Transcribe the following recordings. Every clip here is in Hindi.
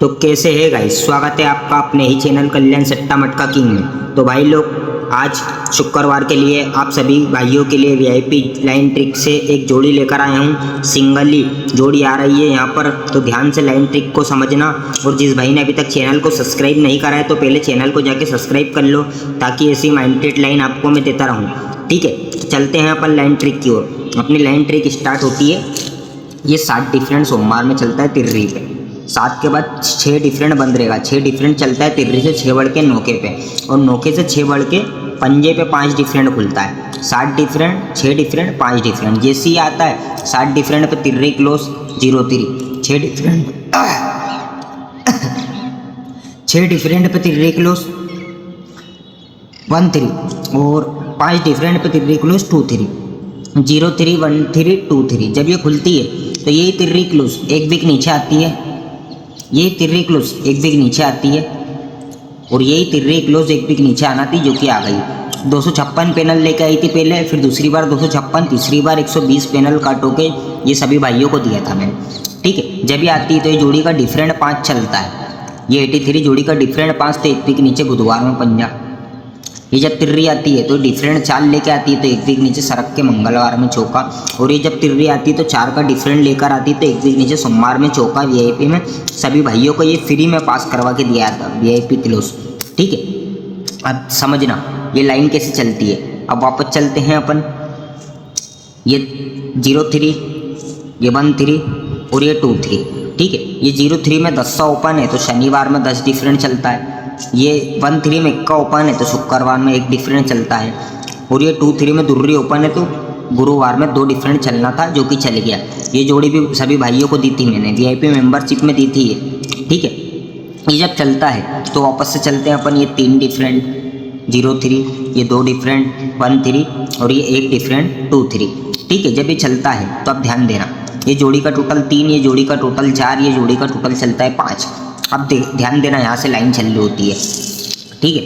तो कैसे है गाइस, स्वागत है आपका अपने ही चैनल कल्याण सट्टा मटका किंग में। तो भाई लोग, आज शुक्रवार के लिए आप सभी भाइयों के लिए वीआईपी लाइन ट्रिक से एक जोड़ी लेकर आया हूँ। सिंगली जोड़ी आ रही है यहाँ पर, तो ध्यान से लाइन ट्रिक को समझना। और जिस भाई ने अभी तक चैनल को सब्सक्राइब नहीं करा है तो पहले चैनल को जाके सब्सक्राइब कर लो, ताकि ऐसी माइंडेड लाइन आपको मैं देता रहूँ। ठीक है, तो चलते हैं अपन लाइन ट्रिक की ओर। अपनी लाइन ट्रिक स्टार्ट होती है, ये 7 डिफरेंट सोमवार में चलता है तिर्री पे। 7 के बाद 6 डिफरेंट बंद रहेगा। 6 डिफरेंट चलता है तिर्री से 6 बढ़ के नौके पे, और नौके से 6 बढ़ के पंजे पे 5 डिफरेंट खुलता है। 7 डिफरेंट, 6 डिफरेंट, 5 डिफरेंट। जैसे ही आता है 7 डिफरेंट पे तिर्री क्लोज 0 3, 6 डिफरेंट 6 डिफरेंट पे तिर्री क्लोज 1 3, और 5 डिफरेंट पे तिर्री क्लोज 2 3, 0 3 1 3 2 3। जब ये खुलती है तो यही तिर्री क्लोज एक बिग नीचे आती है, ये तिर्री क्लोज एक बिग नीचे आती है, और यही तिर्री क्लोज एक बिग नीचे आना थी, जो कि आ गई। 256 पैनल लेके आई थी पहले, फिर दूसरी बार 256, तीसरी बार 120 पैनल काटो के ये सभी भाइयों को दिया था मैंने। ठीक है, जब ये आती है तो ये जोड़ी का डिफरेंट 5 चलता है। ये 83 जोड़ी का डिफरेंट 5, तो एक बिग नीचे बुधवार में पंजा। ये जब तिर्री आती है तो डिफरेंट 4 लेके आती है, तो एक बिग नीचे सरक के मंगलवार में चौका। और ये जब तिर्री आती है तो 4 का डिफरेंट लेकर आती है, तो एक बिग नीचे सोमवार में चौका। वीआईपी में सभी भाइयों को ये फ्री में पास करवा के दिया था, वीआईपी क्लोज। ठीक है, अब समझना ये लाइन कैसे चलती है। अब वापस चलते हैं अपन। ये 0 3, ये 1 3, और ये 2 3। ठीक है, ये 0 3 में 10 ओपन है, तो शनिवार में 10 डिफरेंट चलता है। ये 1 3 में 1 ओपन है, तो शुक्रवार में 1 डिफरेंट चलता है। और ये 2 3 में दुर्री ओपन है, तो गुरुवार में 2 डिफरेंट चलना था, जो कि चल गया। ये जोड़ी भी सभी भाइयों को दी थी मैंने, वीआईपी मेंबरशिप में दी थी ये। ठीक है, ये जब चलता है तो वापस से चलते हैं अपन। ये 3 डिफरेंट 0 3, ये 2 डिफरेंट 1 3, और ये 1 डिफरेंट 2 3। ठीक है, जब ये चलता है तो अब ध्यान देना, ये जोड़ी का टोटल 3, ये जोड़ी का टोटल 4, ये जोड़ी का टोटल चलता है 5। अब ध्यान देना, यहाँ से लाइन चल रही होती है। ठीक है,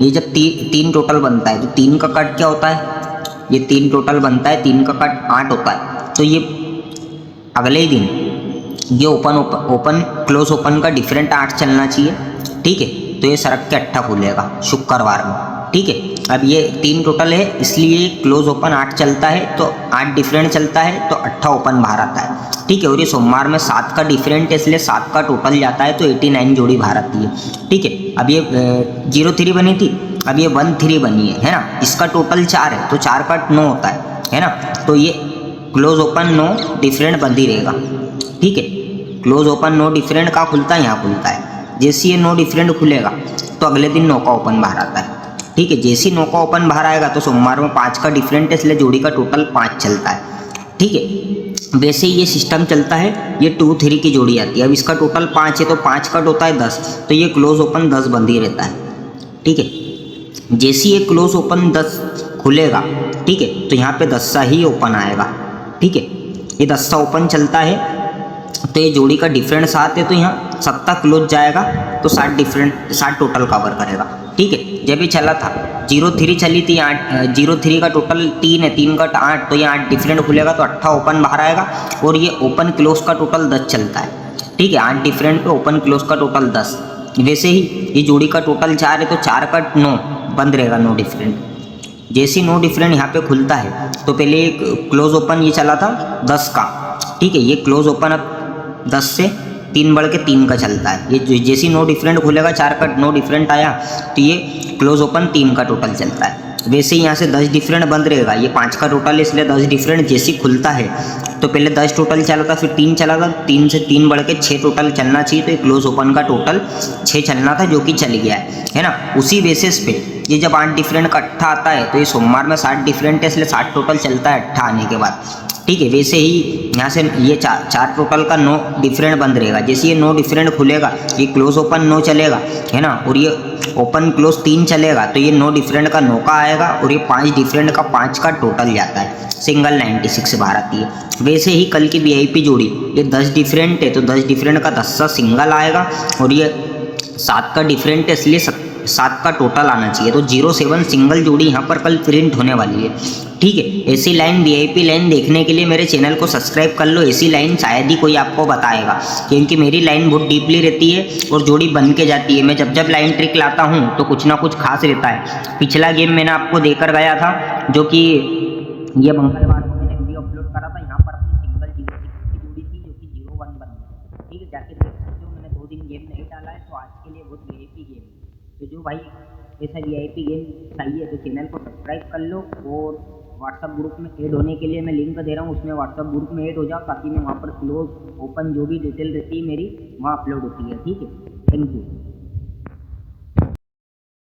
ये जब 3 टोटल बनता है तो 3 का कट क्या होता है, ये 3 टोटल बनता है, 3 का कट 8 होता है। तो ये अगले ही दिन ये ओपन क्लोज ओपन का डिफरेंट 8 चलना चाहिए। ठीक है, तो ये सरक के 8 खुलेगा शुक्रवार में। ठीक है, अब ये 3 टोटल है, इसलिए क्लोज ओपन 8 चलता है, तो 8 डिफरेंट चलता है, तो 8 ओपन बाहर आता है। ठीक है, और ये सोमवार में 7 का डिफरेंट है, इसलिए 7 का टोटल जाता है, तो 89 जोड़ी बाहर आती है। ठीक है, अब ये 0 3 बनी थी, अब ये 1 3 बनी है ना। इसका टोटल 4 है, तो 4 का 9 होता है ना। तो ये क्लोज ओपन 9 डिफरेंट बंद ही रहेगा। ठीक है, क्लोज ओपन 9 डिफरेंट का खुलता है, यहाँ खुलता है। जैसे ये 9 डिफरेंट खुलेगा तो अगले दिन 9 का ओपन बाहर आता है। ठीक है, जैसे ही 9 का ओपन बाहर आएगा तो सोमवार में 5 का डिफरेंट है, इसलिए जोड़ी का टोटल 5 चलता है। ठीक है, वैसे ही ये सिस्टम चलता है। ये 2 3 की जोड़ी आती है, अब इसका टोटल 5 है, तो 5 कट होता है 10, तो ये क्लोज ओपन 10 बंद ही रहता है। ठीक है, जैसे ये क्लोज ओपन 10 खुलेगा, ठीक है, तो यहाँ पे 10 सा ही ओपन आएगा। ठीक है, ये 10 सा ओपन चलता है, तो ये जोड़ी का डिफरेंट 7 है, तो यहाँ 7 क्लोज जाएगा, तो 7 टोटल कवर करेगा। ठीक है, जब ये चला था 0 3 चली थी, 0 3 का टोटल 3 है, 3 का 8, तो ये 8 डिफरेंट खुलेगा, तो 8 ओपन बाहर आएगा, और ये ओपन क्लोज का टोटल 10 चलता है। ठीक है, 8 डिफरेंट पे ओपन क्लोज का टोटल 10। वैसे ही ये जोड़ी का टोटल 4 है, तो 4 का 9 बंद रहेगा, 9 डिफरेंट। जैसे 9 डिफरेंट यहाँ पे खुलता है, तो पहले एक क्लोज ओपन ये चला था 10 का। ठीक है, ये क्लोज ओपन अब 10 से 3 बढ़ के 3 का चलता है। ये जैसे 9 डिफरेंट खुलेगा, 4 का 9 डिफरेंट आया, तो ये क्लोज ओपन 3 का टोटल चलता है। वैसे ही यहाँ से 10 डिफरेंट बंद रहेगा, ये 5 का टोटल है, इसलिए 10 डिफरेंट जैसे ही खुलता है तो पहले 10 टोटल चला था, फिर 3 चला था, 3 से 3 बढ़ के 6 टोटल चलना चाहिए, तो ये क्लोज ओपन का टोटल 6 चलना था, जो कि चल गया है ना। उसी बेसिस पे ये जब 8 डिफरेंट का 8 आता है, तो ये सोमवार में 7 डिफरेंट है, इसलिए 7 टोटल चलता है 8 आने के बाद। ठीक है, वैसे ही यहाँ से ये 4 टोटल का 9 डिफरेंट बंद रहेगा। जैसे ये 9 डिफरेंट खुलेगा, ये क्लोज ओपन 9 चलेगा, है ना, और ये ओपन क्लोज 3 चलेगा, तो ये 9 डिफरेंट का 9 का आएगा, और ये 5 डिफरेंट का 5 का टोटल जाता है, सिंगल 96 बाहर आती है। वैसे ही कल की वीआईपी जोड़ी ये 10 डिफरेंट है, तो 10 डिफरेंट का 10 सा सिंगल आएगा, और ये 7 का डिफरेंट है, इसलिए 7 का टोटल आना चाहिए। तो 07 सिंगल जोड़ी यहाँ पर कल प्रिंट होने वाली है, ठीक है। ऐसी लाइन VIP लाइन देखने के लिए मेरे चैनल को सब्सक्राइब कर लो। ऐसी लाइन शायद ही कोई आपको बताएगा, क्योंकि मेरी लाइन बहुत डीपली रहती है और जोड़ी बन के जाती है। मैं जब जब लाइन ट्रिक लाता हूँ तो कुछ ना कुछ खास रहता है। पिछला गेम मैंने आपको देकर गया था, जो कि ये मंगलवार को मैंने वीडियो अपलोड करा था। यहाँ पर अपनी सिंगल 06 की जोड़ी थी, जो कि 01 बन गई, ठीक है। जाके देख सकते हो, मैंने 2 दिन गेम नहीं डाला है, तो आज के लिए बहुत VIP गेम है। तो जो भाई ऐसा VIP गेम चाहिए तो चैनल को सब्सक्राइब कर लो, और व्हाट्सअप ग्रुप में ऐड होने के लिए मैं लिंक दे रहा हूँ, उसमें व्हाट्सअप ग्रुप में ऐड हो जाओ, ताकि मैं वहाँ पर क्लोज ओपन जो भी डिटेल रहती है मेरी वहाँ अपलोड होती है, ठीक है। Thank you.